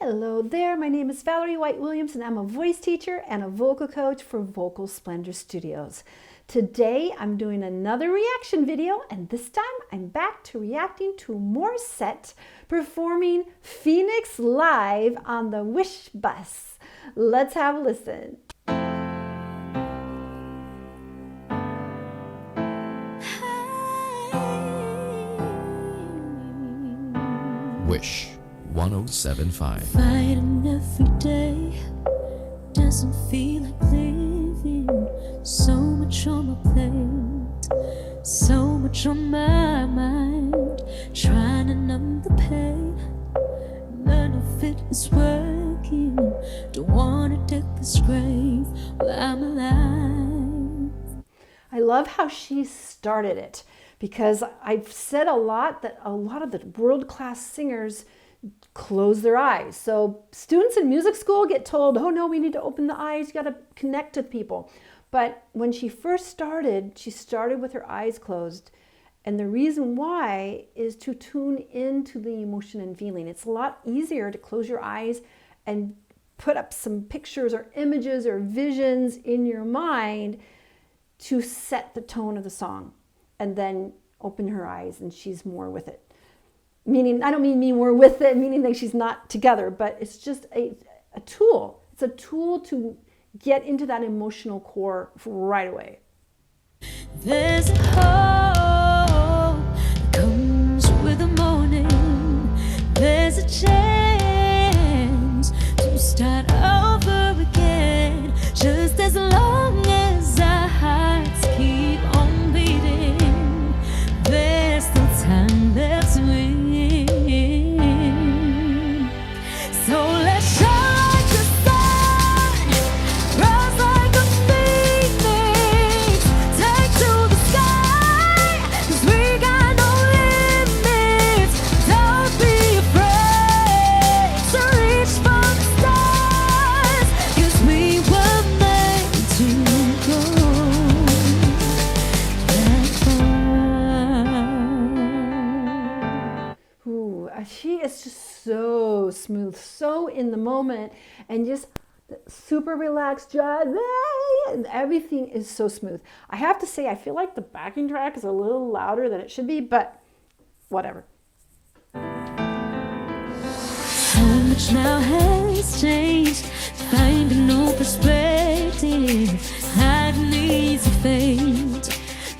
Hello there, my name is Valerie White Williams and I'm a voice teacher and a vocal coach for Vocal Splendor Studios. Today I'm doing another reaction video and this time I'm back to reacting to Morissette performing Phoenix live on the Wish Bus. Let's have a listen. Wish 1075. Fighting every day doesn't feel like living. So much on my plate, so much on my mind. Trying to numb the pain, none of it is working. Don't wanna dig this grave while I'm alive. I love how she started it because I've said a lot that a lot of the world-class singers close their eyes. So students in music school get told, oh no, we need to open the eyes, you got to connect with people. But when she first started, she started with her eyes closed. And the reason why is to tune into the emotion and feeling. It's a lot easier to close your eyes and put up some pictures or images or visions in your mind to set the tone of the song. And then open her eyes and she's more with it. Meaning, I don't mean me more with it, meaning that she's not together, but it's just a tool. It's a tool to get into that emotional core right away. There's a hope that comes with the morning. There's a chance to start over again. Just as long as our hearts keep on beating, there's still time left to win. So let's shine like the sun, rise like a phoenix, take to the sky, 'cause we got no limits. Don't be afraid to reach for the stars, 'cause we were made to go that far. Ooh, she is just so smooth, so in the moment, and just super relaxed jaw, and everything is so smooth. I have to say, I feel like the backing track is a little louder than it should be, but whatever. So much now has changed, finding no perspective, had an easy fate.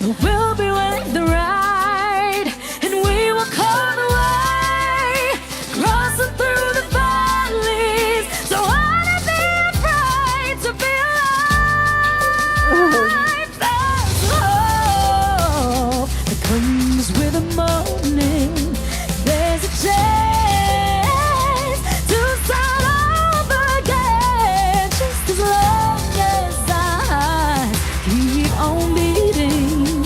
But we'll be worth the ride, and we will come away, crossing through the valleys. So wanna be afraid to be alive. There's hope that comes with the morning. There's a chance to start over again, just as long as I keep on beating.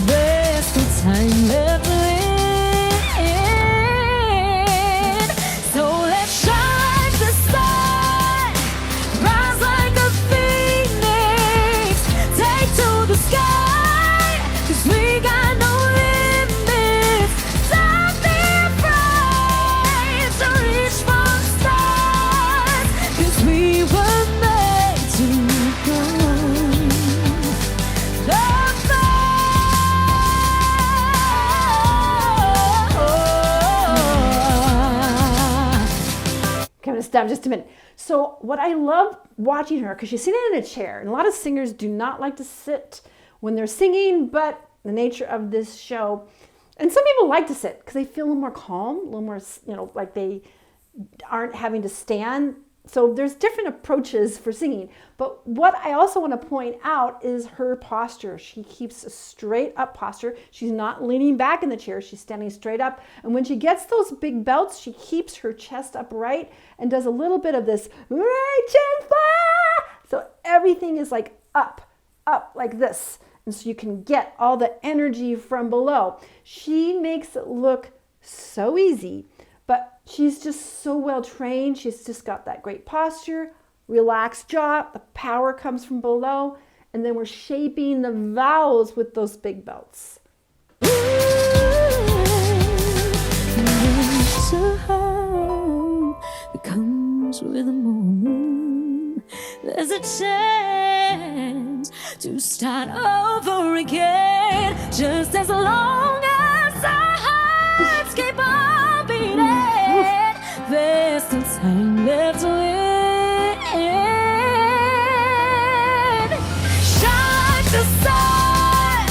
There's still time left to win. So let's shine like the sun, rise like a phoenix, take to the sky, 'cause we got no limits. Don't be afraid to reach for the stars, 'cause we were made to go that far. Okay, I'm gonna stop just a minute. So what I love watching her, because she's sitting in a chair, and a lot of singers do not like to sit when they're singing, but the nature of this show, and some people like to sit because they feel a little more calm, a little more, like they aren't having to stand. So there's different approaches for singing. But what I also want to point out is her posture. She keeps a straight up posture. She's not leaning back in the chair. She's standing straight up. And when she gets those big belts, she keeps her chest upright and does a little bit of this reach and fly. So everything is like up like this. And so you can get all the energy from below. She makes it look so easy. But she's just so well trained. She's just got that great posture, relaxed jaw. The power comes from below. And then we're shaping the vowels with those big belts. So hard, come dance with the moon. There's a chance to start over again, just as long as our hearts keep on beating. There's still time left to win. Shine like the sun,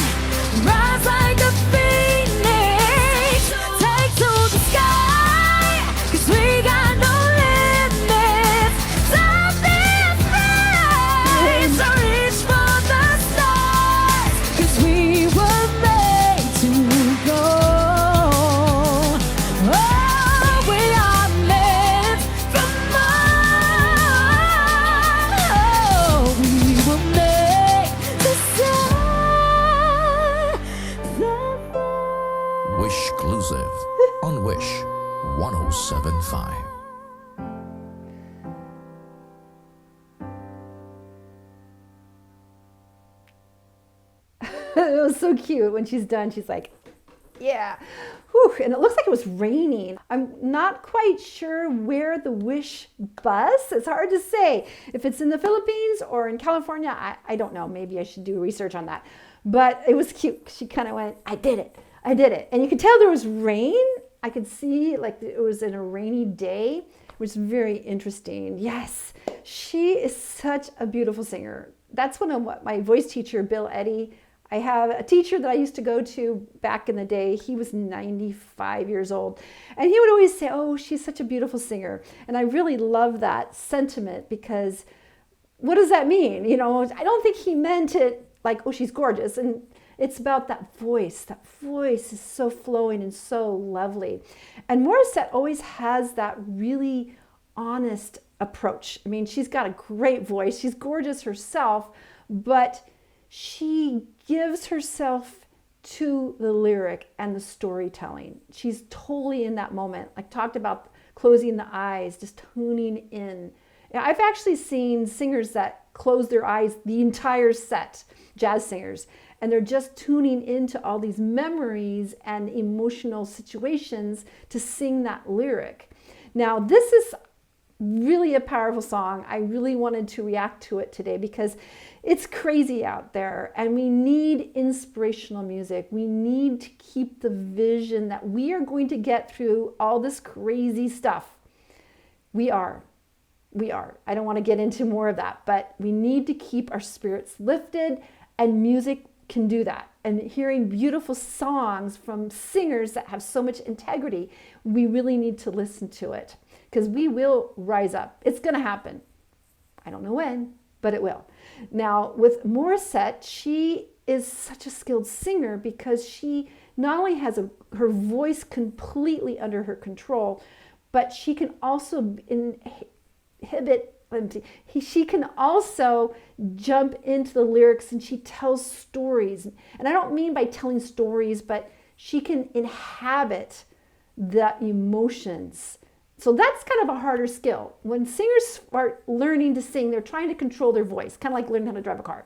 rise like a phoenix, take to the sky, 'cause we got no limits. Something's right, so reach for the stars, 'cause we were made to go. Oh, we are meant for more. Oh, we were made to soar the far. Wish Exclusive on Wish 1075. It was so cute. When she's done, she's like, yeah. Whew. And it looks like it was raining. I'm not quite sure where the Wish bus, it's hard to say. If it's in the Philippines or in California, I don't know. Maybe I should do research on that. But it was cute. She kind of went, I did it. I did it. And you could tell there was rain. I could see like it was in a rainy day, which is very interesting. Yes, she is such a beautiful singer. That's one of what my voice teacher, Bill Eddy, I have a teacher that I used to go to back in the day. He was 95 years old. And he would always say, oh, she's such a beautiful singer. And I really love that sentiment, because what does that mean? You know, I don't think he meant it like, oh, she's gorgeous. And it's about that voice. That voice is so flowing and so lovely. And Morissette always has that really honest approach. I mean, she's got a great voice. She's gorgeous herself, but she gives herself to the lyric and the storytelling. She's totally in that moment. Like talked about closing the eyes, just tuning in. I've actually seen singers that close their eyes the entire set, jazz singers, and they're just tuning into all these memories and emotional situations to sing that lyric. Now, this is really a powerful song. I really wanted to react to it today because it's crazy out there and we need inspirational music. We need to keep the vision that we are going to get through all this crazy stuff. We are. I don't want to get into more of that, but we need to keep our spirits lifted, and music can do that. And hearing beautiful songs from singers that have so much integrity, we really need to listen to it, because we will rise up. It's going to happen. I don't know when, but it will. Now, with Morissette, she is such a skilled singer because she not only has her voice completely under her control, but she can also she can also jump into the lyrics, and she tells stories. And I don't mean by telling stories, but she can inhabit the emotions. So that's kind of a harder skill. When singers start learning to sing, they're trying to control their voice, kind of like learning how to drive a car.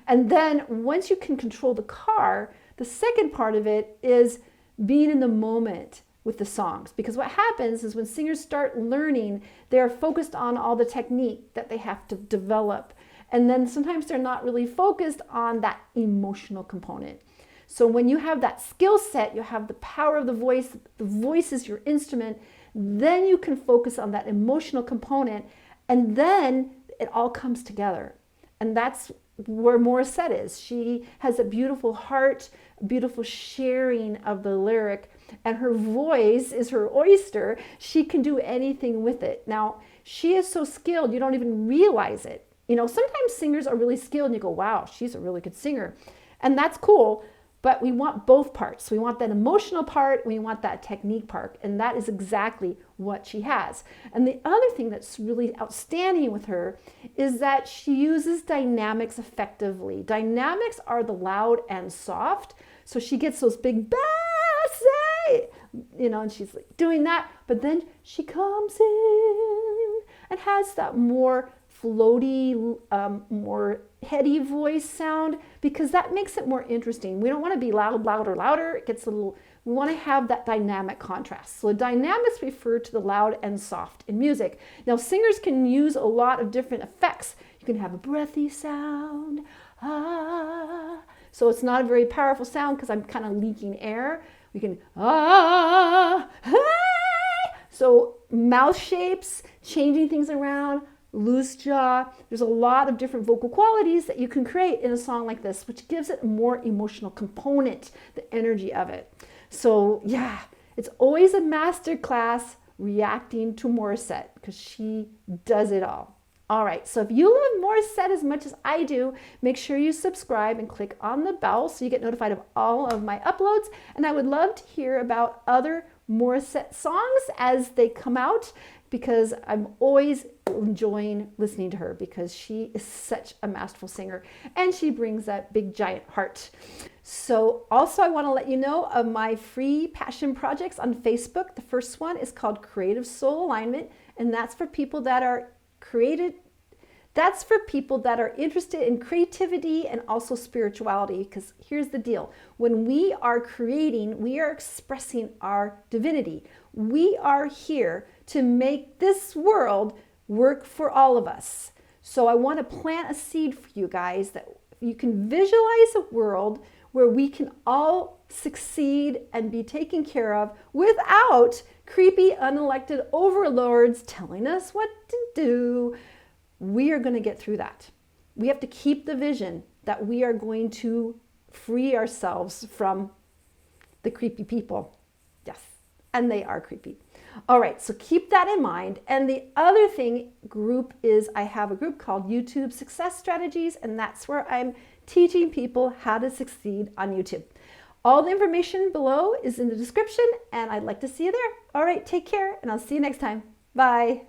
And then once you can control the car, the second part of it is being in the moment with the songs. Because what happens is when singers start learning, they're focused on all the technique that they have to develop. And then sometimes they're not really focused on that emotional component. So when you have that skill set, you have the power of the voice is your instrument, then you can focus on that emotional component, and then it all comes together. And that's where Morissette is. She has a beautiful heart, a beautiful sharing of the lyric, and her voice is her oyster. She can do anything with it. Now, she is so skilled, you don't even realize it. You know, sometimes singers are really skilled and you go, wow, she's a really good singer. And that's cool, but we want both parts. We want that emotional part, we want that technique part, and that is exactly what she has. And the other thing that's really outstanding with her is that she uses dynamics effectively. Dynamics are the loud and soft, so she gets those big basses, you know, and she's like doing that, but then she comes in and has that more floaty, more heady voice sound, because that makes it more interesting. We don't want to be louder. It gets a little we want to have that dynamic contrast. So the dynamics refer to the loud and soft in music. Now singers can use a lot of different effects. You can have a breathy sound, ah. So it's not a very powerful sound because I'm kind of leaking air. We can, ah, hey. So mouth shapes, changing things around, loose jaw. There's a lot of different vocal qualities that you can create in a song like this, which gives it a more emotional component, the energy of it. So yeah, it's always a master class reacting to Morissette because she does it all. All right, so if you love Morissette as much as I do, make sure you subscribe and click on the bell so you get notified of all of my uploads. And I would love to hear about other Morissette songs as they come out, because I'm always enjoying listening to her because she is such a masterful singer and she brings that big giant heart. So also I want to let you know of my free passion projects on Facebook. The first one is called Creative Soul Alignment, and that's for people that are interested in creativity and also spirituality, because here's the deal. When we are creating, we are expressing our divinity. We are here to make this world work for all of us. So I want to plant a seed for you guys that you can visualize a world where we can all succeed and be taken care of without creepy unelected overlords telling us what to do. We are going to get through that. We have to keep the vision that we are going to free ourselves from the creepy people. Yes, and they are creepy. All right, so keep that in mind. And the other group is I have a group called YouTube Success Strategies, and that's where I'm teaching people how to succeed on YouTube. All the information below is in the description, and I'd like to see you there. All right, take care, and I'll see you next time. Bye.